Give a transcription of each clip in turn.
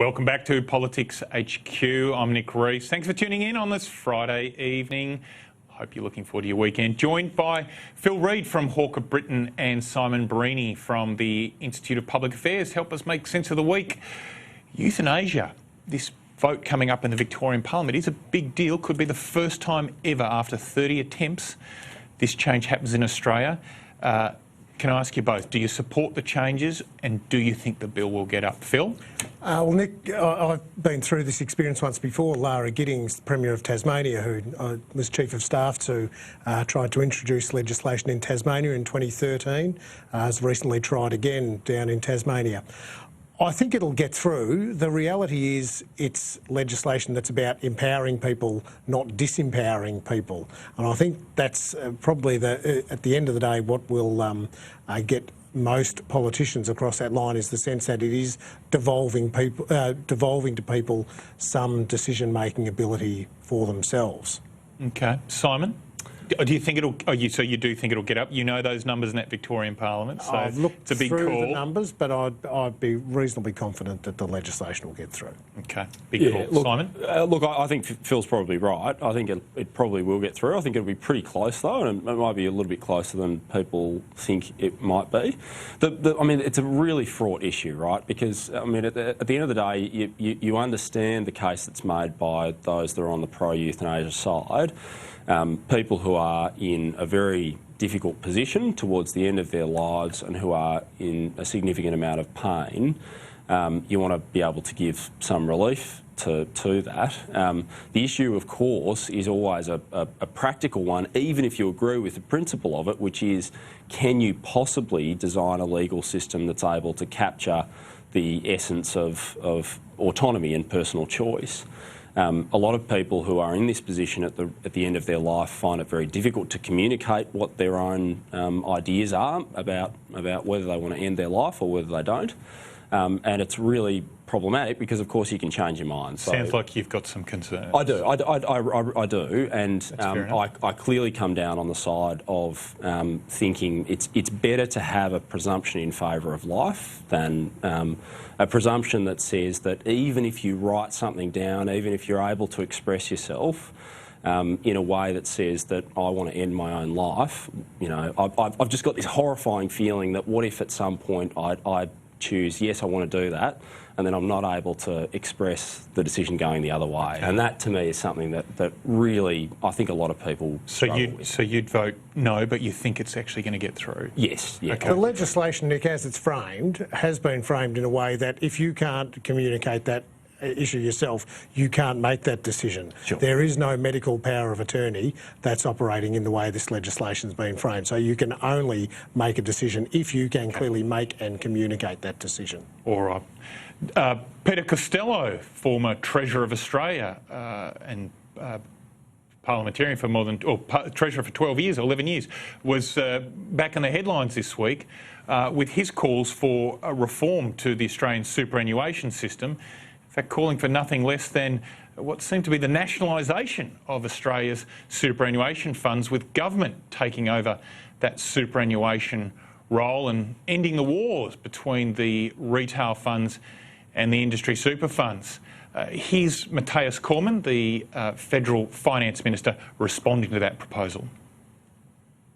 Welcome back to Politics HQ. I'm Nick Rees. Thanks for tuning in on this Friday evening. Hope you're looking forward to your weekend. Joined by Phil Reid from Hawker Britain and Simon Breheny from the Institute of Public Affairs. Help us make sense of the week. Euthanasia. This vote coming up in the Victorian Parliament is a big deal. Could be the first time ever after 30 attempts this change happens in Australia. Can I ask you both, do you support the changes and do you think the bill will get up? Phil? Well, Nick, I've been through this experience once before. Lara Giddings, Premier of Tasmania, who was Chief of Staff to tried to introduce legislation in Tasmania in 2013, has recently tried again down in Tasmania. I think it'll get through. The reality is it's legislation that's about empowering people, not disempowering people. And I think that's probably, at the end of the day, what will get most politicians across that line is the sense that it is devolving to people some decision-making ability for themselves. Okay. Simon? Do you think it'll? So you do think it'll get up? You know those numbers in that Victorian Parliament, so I've looked it's a big through call. The numbers, but I'd be reasonably confident that the legislation will get through. Okay, big call. Look, Simon? Look, I think Phil's probably right. I think it probably will get through. I think it'll be pretty close though, and it might be a little bit closer than people think it might be. I mean, it's a really fraught issue, right? Because I mean, at the end of the day, you understand the case that's made by those that are on the pro-euthanasia side. People who are in a very difficult position towards the end of their lives and who are in a significant amount of pain, you want to be able to give some relief to that. The issue, of course, is always a practical one, even if you agree with the principle of it, which is, can you possibly design a legal system that's able to capture the essence of autonomy and personal choice? A lot of people who are in this position at the end of their life find it very difficult to communicate what their own ideas are about whether they want to end their life or whether they don't. And it's really problematic because, of course, you can change your mind. So, sounds like you've got some concerns. I do, and I clearly come down on the side of thinking it's better to have a presumption in favour of life than a presumption that says that even if you write something down, even if you're able to express yourself in a way that says that I want to end my own life, you know, I've just got this horrifying feeling that what if at some point I choose, yes, I want to do that, and then I'm not able to express the decision going the other way. And that, to me, is something that really, I think a lot of people struggle with. So you'd vote no, but you think it's actually going to get through? Yes. Yeah. Okay. The legislation, Nick, as it's framed, has been framed in a way that if you can't communicate that issue yourself, you can't make that decision. Sure. There is no medical power of attorney that's operating in the way this legislation's been framed. So you can only make a decision if you can clearly make and communicate that decision. All right. Peter Costello, former Treasurer of Australia and parliamentarian for Treasurer for 12 years, 11 years, was back in the headlines this week with his calls for a reform to the Australian superannuation system. In fact, calling for nothing less than what seemed to be the nationalisation of Australia's superannuation funds, with government taking over that superannuation role and ending the wars between the retail funds and the industry super funds. Here's Matthias Cormann, the Federal Finance Minister, responding to that proposal.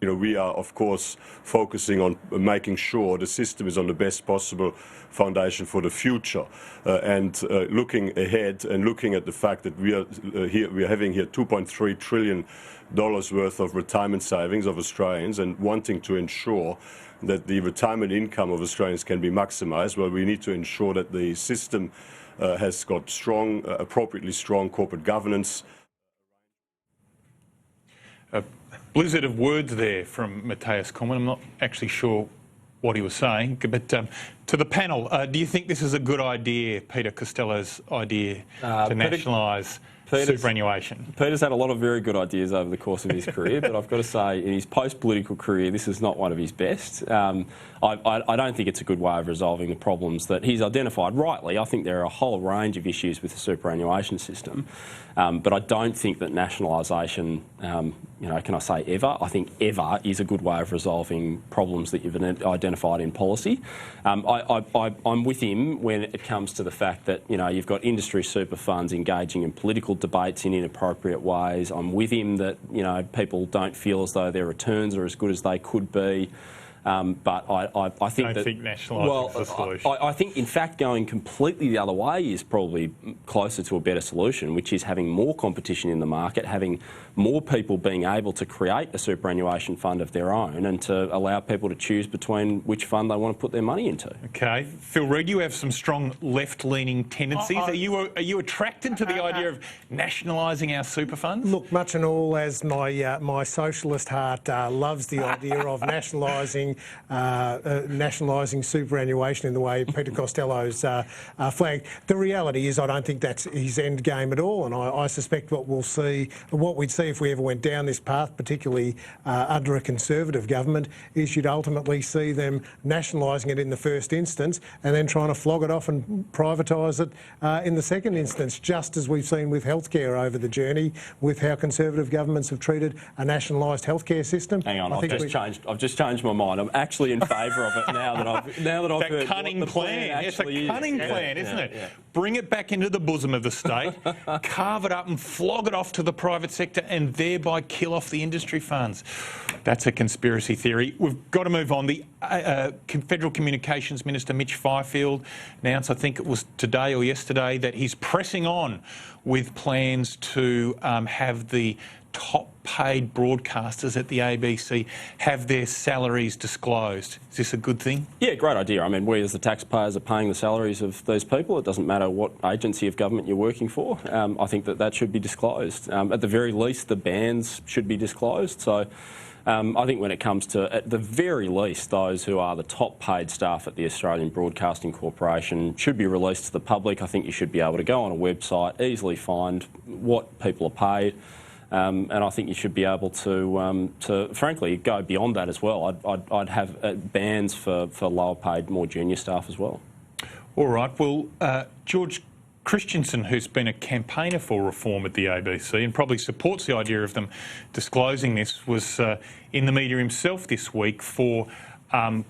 You know, we are, of course, focusing on making sure the system is on the best possible foundation for the future, and looking ahead and looking at the fact that we are having here $2.3 trillion worth of retirement savings of Australians, and wanting to ensure that the retirement income of Australians can be maximised. Well, we need to ensure that the system has got strong, appropriately strong corporate governance. Blizzard of words there from Matthias Cormann. I'm not actually sure what he was saying, but to the panel, do you think this is a good idea, Peter Costello's idea to nationalise superannuation? Peter's had a lot of very good ideas over the course of his career, but I've got to say, in his post-political career, this is not one of his best. I don't think it's a good way of resolving the problems that he's identified rightly. I think there are a whole range of issues with the superannuation system, but I don't think that nationalisation, you know, can I say ever? I think ever is a good way of resolving problems that you've identified in policy. I I'm with him when it comes to the fact that, you know, you've got industry super funds engaging in political debates in inappropriate ways. I'm with him that, you know, people don't feel as though their returns are as good as they could be. But I think don't think nationalising is the solution. I think, in fact, going completely the other way is probably closer to a better solution, which is having more competition in the market, having more people being able to create a superannuation fund of their own and to allow people to choose between which fund they want to put their money into. Okay. Phil Reid, you have some strong left-leaning tendencies. Are you attracted to the idea of nationalising our super funds? Look, much and all as my socialist heart loves the idea of nationalising superannuation in the way Peter Costello's flagged. The reality is I don't think that's his end game at all, and I suspect what we'd see if we ever went down this path, particularly under a Conservative government, is you'd ultimately see them nationalising it in the first instance and then trying to flog it off and privatise it in the second instance, just as we've seen with healthcare over the journey, with how Conservative governments have treated a nationalised healthcare system. Hang on, I've just changed my mind. I'm actually in favour of it now that I've that heard cunning what the plan It's a actually cunning is. plan, isn't it? Yeah. Bring it back into the bosom of the state, carve it up and flog it off to the private sector and thereby kill off the industry funds. That's a conspiracy theory. We've got to move on. The Federal Communications Minister, Mitch Fifield, announced, I think it was today or yesterday, that he's pressing on with plans to have the top paid broadcasters at the ABC have their salaries disclosed. Is this a good thing? Yeah, great idea. I mean, we as the taxpayers are paying the salaries of those people. It doesn't matter what agency of government you're working for. I think that should be disclosed. At the very least, the bands should be disclosed. So I think when it comes to, at the very least, those who are the top paid staff at the Australian Broadcasting Corporation should be released to the public. I think you should be able to go on a website, easily find what people are paid. And I think you should be able to frankly, go beyond that as well. I'd have bans for lower paid, more junior staff as well. All right. Well, George Christensen, who's been a campaigner for reform at the ABC and probably supports the idea of them disclosing this, was in the media himself this week for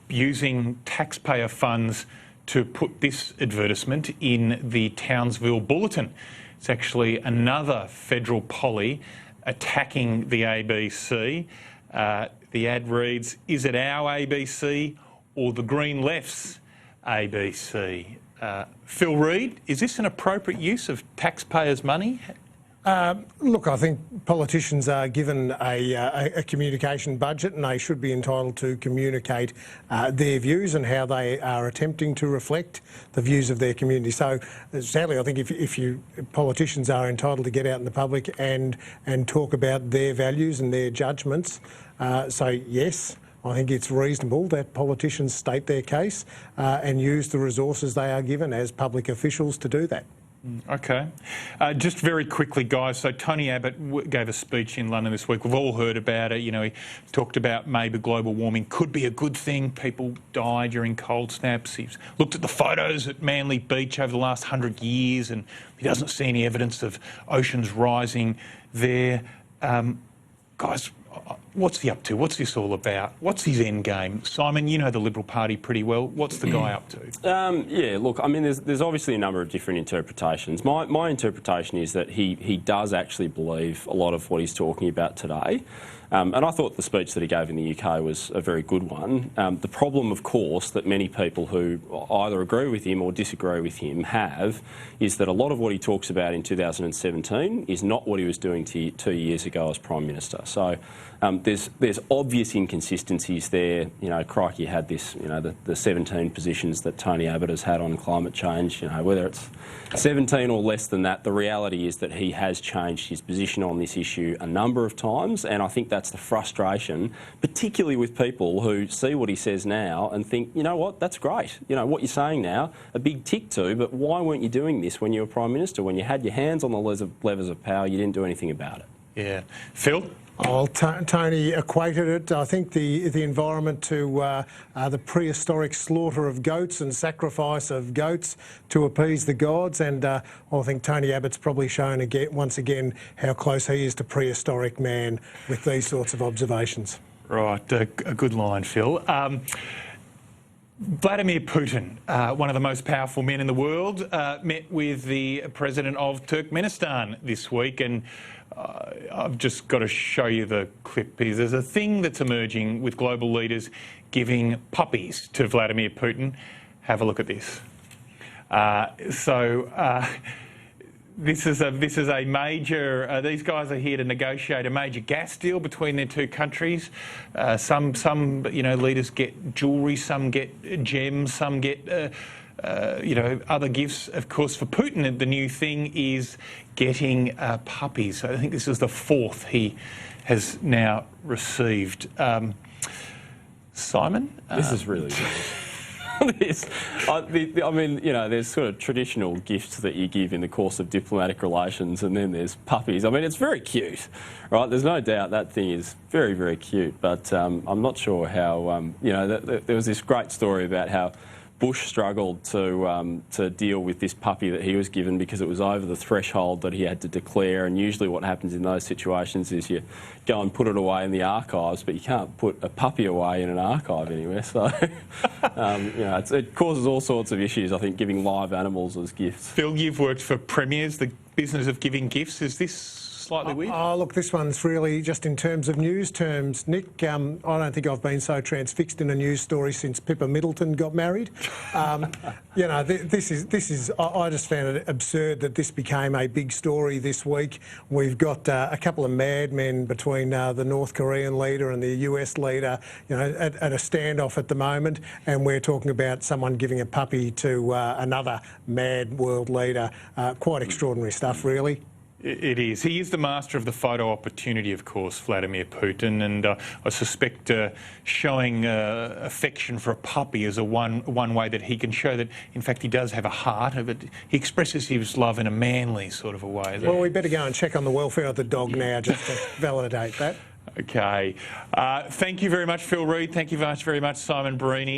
using taxpayer funds to put this advertisement in the Townsville Bulletin. It's actually another federal polly attacking the ABC. The ad reads, "Is it our ABC or the Green Left's ABC?" Phil Reid, is this an appropriate use of taxpayers' money? Look, I think politicians are given a communication budget and they should be entitled to communicate their views and how they are attempting to reflect the views of their community. So sadly, I think if politicians are entitled to get out in the public and talk about their values and their judgments, so yes, I think it's reasonable that politicians state their case and use the resources they are given as public officials to do that. Okay. Just very quickly, guys, so Tony Abbott gave a speech in London this week. We've all heard about it. You know, he talked about maybe global warming could be a good thing. People die during cold snaps. He's looked at the photos at Manly Beach over the last 100 years and he doesn't see any evidence of oceans rising there. Guys, what's he up to? What's this all about? What's his end game? Simon, you know the Liberal Party pretty well. What's the guy up to? Yeah, look, I mean, there's obviously a number of different interpretations. My interpretation is that he does actually believe a lot of what he's talking about today. And I thought the speech that he gave in the UK was a very good one. The problem, of course, that many people who either agree with him or disagree with him have is that a lot of what he talks about in 2017 is not what he was doing 2 years ago as Prime Minister. So there's obvious inconsistencies there. You know, crikey had this, you know, the 17 positions that Tony Abbott has had on climate change, you know, whether it's 17 or less than that, the reality is that he has changed his position on this issue a number of times, and I think that's the frustration, particularly with people who see what he says now and think, you know what, that's great. You know, what you're saying now, a big tick to, but why weren't you doing this when you were Prime Minister? When you had your hands on the levers of power, you didn't do anything about it. Yeah. Phil? Oh, Tony equated it, I think, the environment to the prehistoric slaughter of goats and sacrifice of goats to appease the gods. And I think Tony Abbott's probably shown once again how close he is to prehistoric man with these sorts of observations. Right, a good line, Phil. Vladimir Putin, one of the most powerful men in the world, met with the president of Turkmenistan this week, and I've just got to show you the clip. There's a thing that's emerging with global leaders giving puppies to Vladimir Putin. Have a look at this. This is a major. These guys are here to negotiate a major gas deal between their two countries. Some leaders get jewellery, some get gems, some get other gifts. Of course, for Putin, the new thing is getting puppies. I think this is the fourth he has now received. Simon, this is really good. There's sort of traditional gifts that you give in the course of diplomatic relations, and then there's puppies. I mean, it's very cute, right? There's no doubt that thing is very, very cute, but I'm not sure how, there was this great story about how Bush struggled to deal with this puppy that he was given because it was over the threshold that he had to declare, and usually what happens in those situations is you go and put it away in the archives, but you can't put a puppy away in an archive anywhere. So, it causes all sorts of issues, I think, giving live animals as gifts. Phil, you've worked for premiers, the business of giving gifts. Is this slightly weird? Oh, look, this one's really just in terms of news terms, Nick. I don't think I've been so transfixed in a news story since Pippa Middleton got married. This is. I just found it absurd that this became a big story this week. We've got a couple of madmen between the North Korean leader and the US leader, at a standoff at the moment, and we're talking about someone giving a puppy to another mad world leader. Quite extraordinary stuff, really. It is. He is the master of the photo opportunity, of course, Vladimir Putin, and I suspect showing affection for a puppy is one way that he can show that, in fact, he does have a heart. But he expresses his love in a manly sort of a way. Well, we better go and check on the welfare of the dog now, just to validate that. Okay. Thank you very much, Phil Reid. Thank you very much, Simon Breheny.